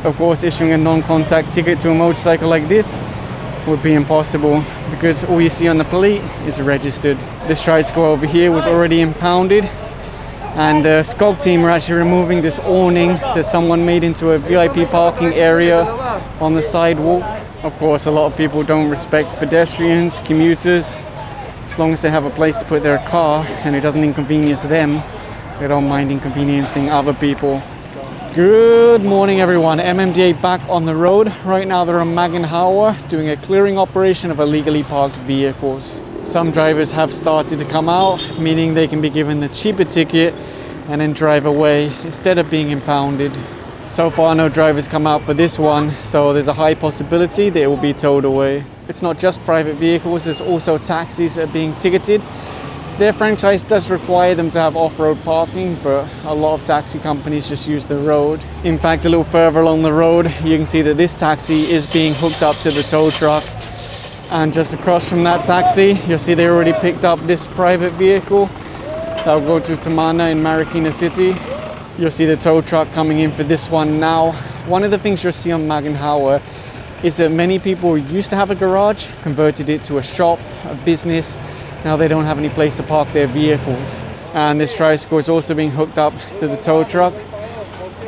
Of course, issuing a non-contact ticket to a motorcycle like this would be impossible because all you see on the plate is registered. This tricycle over here was already impounded, and the SCOG team are actually removing this awning that someone made into a VIP parking area on the sidewalk. Of course, a lot of people don't respect pedestrians, commuters. As long as they have a place to put their car and it doesn't inconvenience them, they don't mind inconveniencing other people. Good morning everyone, MMDA back on the road. Right now they're on Maginhawa doing a clearing operation of illegally parked vehicles. Some drivers have started to come out, meaning they can be given the cheaper ticket and then drive away instead of being impounded. So far no drivers come out for this one, so there's a high possibility that it will be towed away. It's not just private vehicles, there's also taxis that are being ticketed. Their franchise does require them to have off-road parking, but a lot of taxi companies just use the road. In fact, a little further along the road, you can see that this taxi is being hooked up to the tow truck. And just across from that taxi, you'll see they already picked up this private vehicle that will go to Tamana in Marikina City. You'll see the tow truck coming in for this one now. One of the things you'll see on Maginhawa is that many people used to have a garage, converted it to a shop, a business. Now they don't have any place to park their vehicles. And this tricycle is also being hooked up to the tow truck.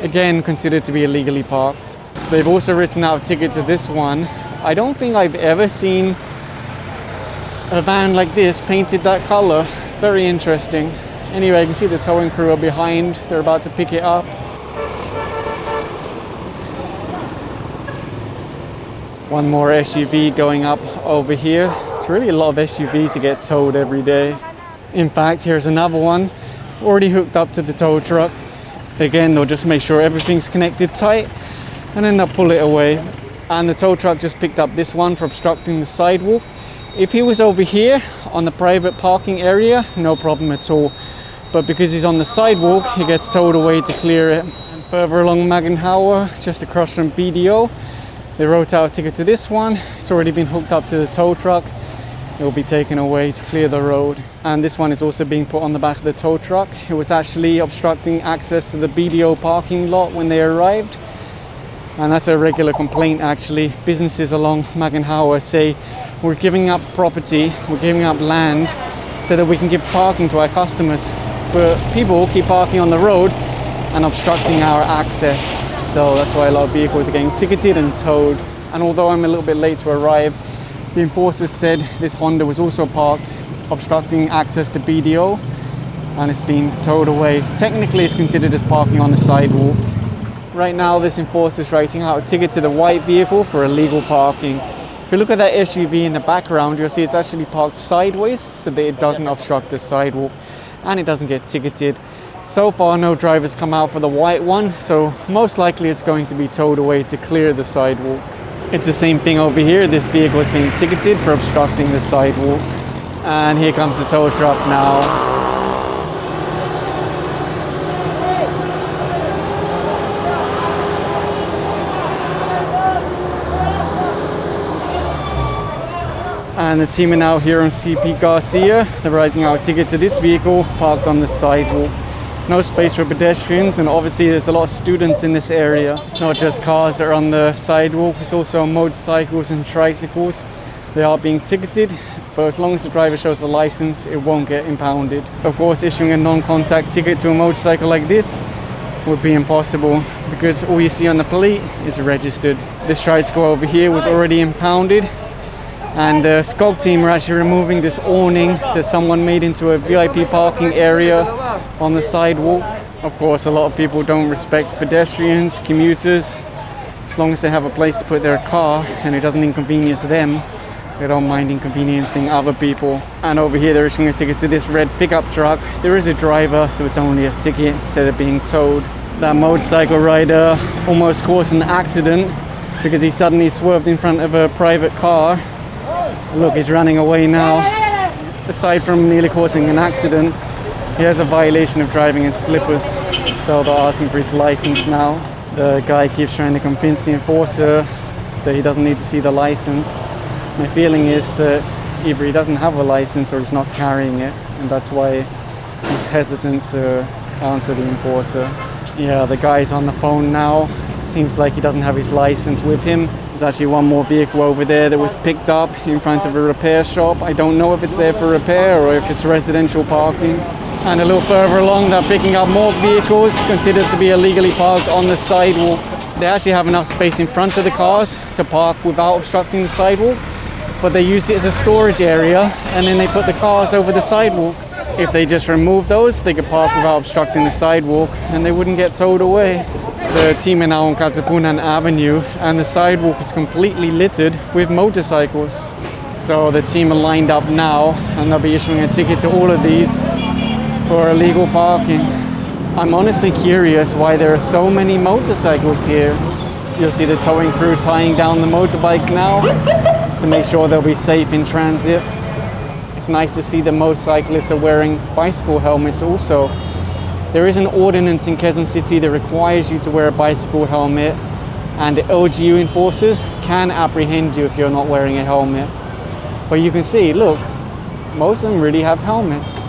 Again, considered to be illegally parked. They've also written out a ticket to this one. I don't think I've ever seen a van like this painted that color. Very interesting. Anyway, you can see the towing crew are behind. They're about to pick it up. One more SUV going up over here. It's really a lot of SUVs to get towed every day. In fact, here's another one already hooked up to the tow truck. Again, they'll just make sure everything's connected tight and then they'll pull it away. And the tow truck just picked up this one for obstructing the sidewalk. If he was over here on the private parking area, no problem at all. But because he's on the sidewalk, he gets towed away to clear it. And further along Maginhawa, just across from BDO, they wrote out a ticket to this one. It's already been hooked up to the tow truck. It will be taken away to clear the road. And this one is also being put on the back of the tow truck. It was actually obstructing access to the BDO parking lot when they arrived. And that's a regular complaint actually. Businesses along Maginhawa say we're giving up property, we're giving up land so that we can give parking to our customers. But people keep parking on the road and obstructing our access. So that's why a lot of vehicles are getting ticketed and towed. And although I'm a little bit late to arrive, the enforcers said this Honda was also parked, obstructing access to BDO, and it's being towed away. Technically, it's considered as parking on the sidewalk. Right now, this enforcer is writing out a ticket to the white vehicle for illegal parking. If you look at that SUV in the background, you'll see it's actually parked sideways so that it doesn't obstruct the sidewalk and it doesn't get ticketed. So far, no drivers come out for the white one, so most likely it's going to be towed away to clear the sidewalk. It's the same thing over here. This vehicle is being ticketed for obstructing the sidewalk. And here comes the tow truck now. And the team are now here on CP Garcia. They're writing out a ticket to this vehicle parked on the sidewalk. No space for pedestrians, and obviously there's a lot of students in this area. It's not just cars that are on the sidewalk, it's also motorcycles and tricycles. They are being ticketed, but as long as the driver shows a license, it won't get impounded. Of course, issuing a non-contact ticket to a motorcycle like this would be impossible because all you see on the plate is registered. This tricycle over here was already impounded, and the SCOG team are actually removing this awning that someone made into a VIP parking area on the sidewalk. Of course, a lot of people don't respect pedestrians, commuters. As long as they have a place to put their car and it doesn't inconvenience them, they don't mind inconveniencing other people. And over here they're issuing a ticket to this red pickup truck. There is a driver, so it's only a ticket instead of being towed. That motorcycle rider almost caused an accident because he suddenly swerved in front of a private car. Look, he's running away now. Aside from nearly causing an accident, he has a violation of driving in slippers, so they're asking for his license now. The guy keeps trying to convince the enforcer that he doesn't need to see the license. My feeling is that either he doesn't have a license or he's not carrying it, and that's why he's hesitant to answer the enforcer. Yeah, the guy's on the phone now. Seems like he doesn't have his license with him. There's actually one more vehicle over there that was picked up in front of a repair shop. I don't know if it's there for repair or if it's residential parking. And a little further along, they're picking up more vehicles considered to be illegally parked on the sidewalk. They actually have enough space in front of the cars to park without obstructing the sidewalk, but they used it as a storage area, and then they put the cars over the sidewalk. If they just remove those, they could park without obstructing the sidewalk and they wouldn't get towed away. The team are now on Katipunan Avenue and the sidewalk is completely littered with motorcycles. So the team are lined up now and they'll be issuing a ticket to all of these for illegal parking. I'm honestly curious why there are so many motorcycles here. You'll see the towing crew tying down the motorbikes now to make sure they'll be safe in transit. It's nice to see that most cyclists are wearing bicycle helmets also. There is an ordinance in Quezon City that requires you to wear a bicycle helmet, and the LGU enforcers can apprehend you if you're not wearing a helmet. But you can see, look, most of them really have helmets.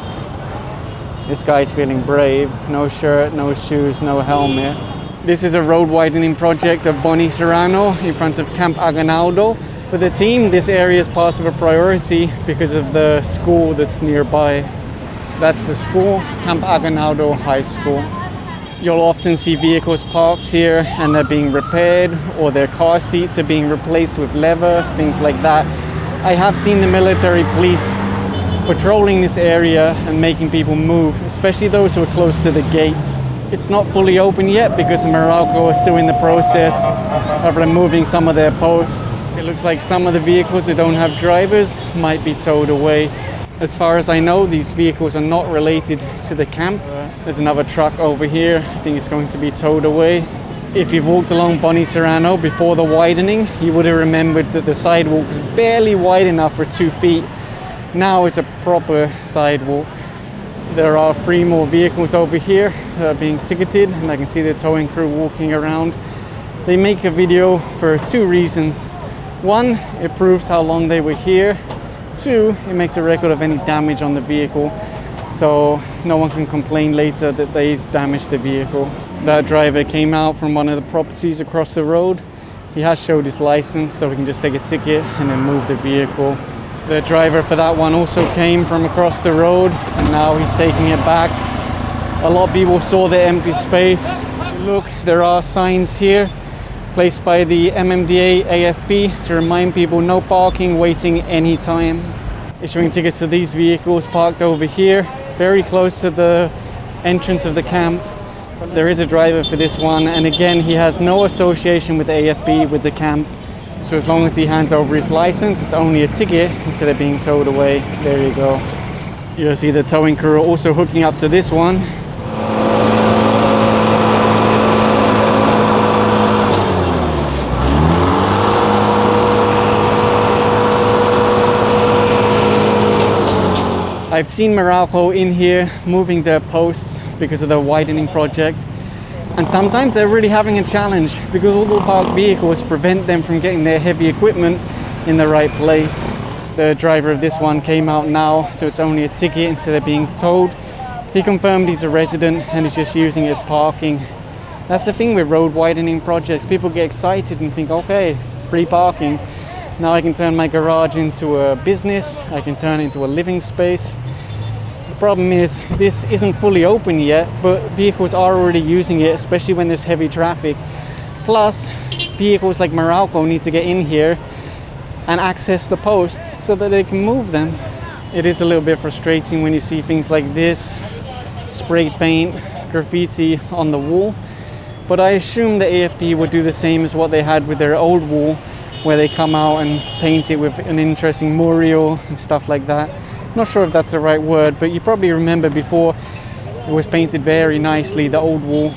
This guy's feeling brave. No shirt, no shoes, no helmet. This is a road widening project of Bonny Serrano in front of Camp Aguinaldo. For the team, this area is part of a priority because of the school that's nearby. That's the school, Camp Aguinaldo High School. You'll often see vehicles parked here and they're being repaired, or their car seats are being replaced with leather, things like that. I have seen the military police patrolling this area and making people move, especially those who are close to the gate. It's not fully open yet because Meralco is still in the process of removing some of their posts. It looks like some of the vehicles that don't have drivers might be towed away. As far as I know, these vehicles are not related to the camp. There's another truck over here. I think it's going to be towed away. If you've walked along Bonny Serrano before the widening, you would have remembered that the sidewalk was barely wide enough for 2 feet. Now it's a proper sidewalk. There are 3 more vehicles over here that are being ticketed, and I can see the towing crew walking around. They make a video for 2 reasons. 1, it proves how long they were here. 2, it makes a record of any damage on the vehicle, so no one can complain later that they damaged the vehicle. That driver came out from one of the properties across the road. He has showed his license, so we can just take a ticket and then move the vehicle. The driver for that one also came from across the road, and now he's taking it back. A lot of people saw the empty space. Look, there are signs here placed by the MMDA AFP to remind people no parking, waiting anytime. Issuing tickets to these vehicles parked over here, very close to the entrance of the camp. There is a driver for this one, and again, he has no association with the AFP, with the camp. So as long as he hands over his license, it's only a ticket instead of being towed away. There you go. You'll see the towing crew also hooking up to this one. I've seen Meralco in here moving their posts because of the widening project. And sometimes they're really having a challenge because all the parked vehicles prevent them from getting their heavy equipment in the right place. The driver of this one came out now, so it's only a ticket instead of being towed. He confirmed he's a resident and he's just using it as parking. That's the thing with road widening projects. People get excited and think, okay, free parking. Now I can turn my garage into a business, I can turn it into a living space. The problem is this isn't fully open yet, but vehicles are already using it, especially when there's heavy traffic. Plus, vehicles like Meralco need to get in here and access the posts so that they can move them. It is a little bit frustrating when you see things like this, spray paint, graffiti on the wall, but I assume the AFP would do the same as what they had with their old wall, where they come out and paint it with an interesting mural and stuff like that. Not sure if that's the right word, but you probably remember before it was painted very nicely, the old wall.